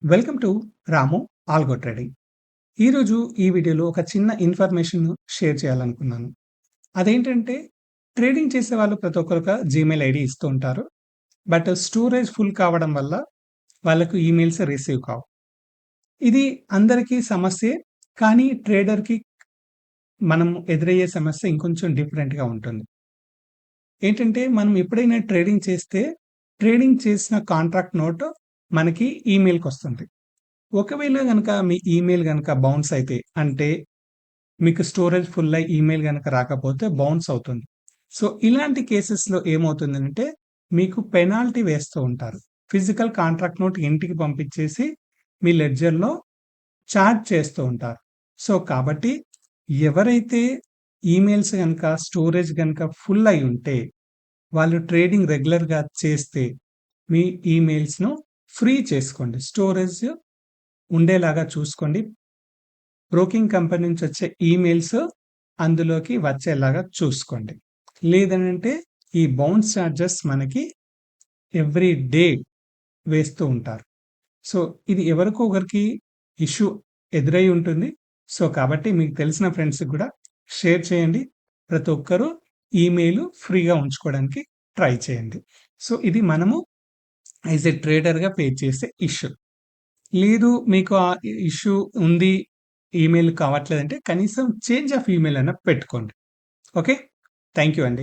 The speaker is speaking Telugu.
Welcome to Ramu algo trading. ఈరోజు ఈ వీడియోలో ఒక చిన్న ఇన్ఫర్మేషన్ షేర్ చేయాలనుకున్నాను. అదేంటంటే ట్రేడింగ్ చేసే వాళ్ళు ప్రతి ఒక్కరు ఒక జీమెయిల్ ఐడి ఇస్తూ ఉంటారు. బట్ స్టోరేజ్ ఫుల్ కావడం వల్ల వాళ్ళకు ఈమెయిల్స్ రిసీవ్ కావు. ఇది అందరికీ సమస్యే. కానీ ట్రేడర్‌కి మనం ఎదురయ్యే సమస్య ఇంకొంచెం డిఫరెంట్‌గా ఉంటుంది. ఏంటంటే మనం ఎప్పుడైనా ట్రేడింగ్ చేస్తే ట్రేడింగ్ చేసిన కాంట్రాక్ట్ నోట్ మనకి ఈమెయిల్‌కొస్తుంది. ఒకవేళ గనక మీ ఈమెయిల్ గనక బౌన్స్ అయితే, అంటే మీకు స్టోరేజ్ ఫుల్ అయ్యి ఈమెయిల్ గనక రాకపోతే బౌన్స్ అవుతుంది. సో, ఇలాంటి కేసెస్‌లో ఏమవుతుందంటే, మీకు పెనాల్టీ వేస్తూ ఉంటారు. ఫిజికల్ కాంట్రాక్ట్ నోట్ ఇంటికి పంపించేసి, మీ లెడ్జర్‌లో చార్జ్ చేస్తూ ఉంటారు. సో, కాబట్టి ఎవరైతే ఈమెయిల్స్ గనక, స్టోరేజ్ గనక ఫుల్ అయ్యి ఉంటే, వాళ్ళు ట్రేడింగ్ రెగ్యులర్‌గా చేస్తే, మీ ఈమెయిల్స్‌ను ఫ్రీ చేసుకోండి. స్టోరేజ్ ఉండేలాగా చూసుకోండి. బ్రోకింగ్ కంపెనీ నుంచి వచ్చే ఈమెయిల్స్ అందులోకి వచ్చేలాగా చూసుకోండి. లేదనంటే ఈ బౌన్స్ చార్జెస్ మనకి ఎవ్రీ డే వేస్తూ ఉంటారు. సో, ఇది ఎవరికో ఒకరికి ఇష్యూ ఎదురై ఉంటుంది. సో, కాబట్టి మీకు తెలిసిన ఫ్రెండ్స్‌కి కూడా షేర్ చేయండి. ప్రతి ఒక్కరు ఈమెయిల్ ఫ్రీగా ఉంచుకోవడానికి ట్రై చేయండి. సో, ఇది మనము యాస్ ఎ ట్రేడర్‌గా ఫేస్ చేసే ఇష్యూ. లేదు మీకు ఆ ఇష్యూ ఉంది. ఈమెయిల్ కావట్లేదంటే కనీసం చేంజ్ ఆఫ్ ఈమెయిల్ అన్నా పెట్టుకోండి. ఓకే. థాంక్ యూ అండి.